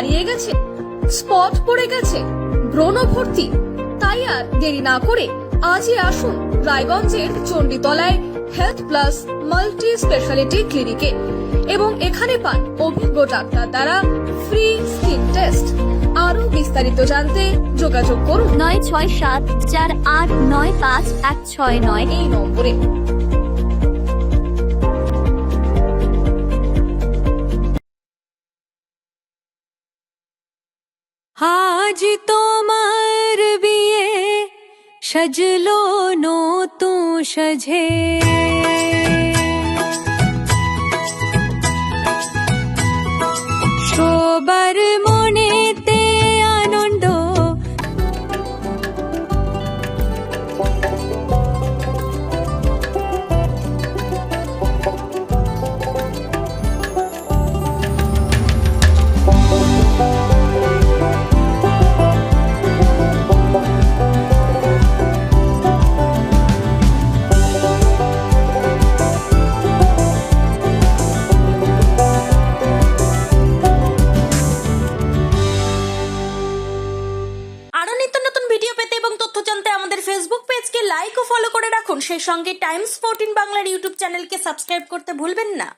হারিয়ে গেছে, স্পট পড়ে গেছে, ব্রণ ভর্তি? তাই আর দেরি না করে আজই আসুন রায়গঞ্জের চণ্ডীতলায় হেলথ প্লাস মাল্টি স্পেশালিটি ক্লিনিকে এবং এখানে পান অভিজ্ঞ ডাক্তার দ্বারা ফ্রি স্কিন টেস্ট। আরো বিস্তারিত জানতে যোগাযোগ করুন 9674895169 এই নম্বরে। আজ তোমার বিয়ে সাজলো নতুন সাজে, সবার মনেতে আনন্দ, আরো নিত্য নতুন ভিডিও পেতে এবং তথ্য জানতে আমাদের ফেসবুক পেজকে লাইক ও ফলো করে রাখুন। সেই সঙ্গে টাইমস 14 বাংলার ইউটিউব চ্যানেলকে সাবস্ক্রাইব করতে ভুলবেন না।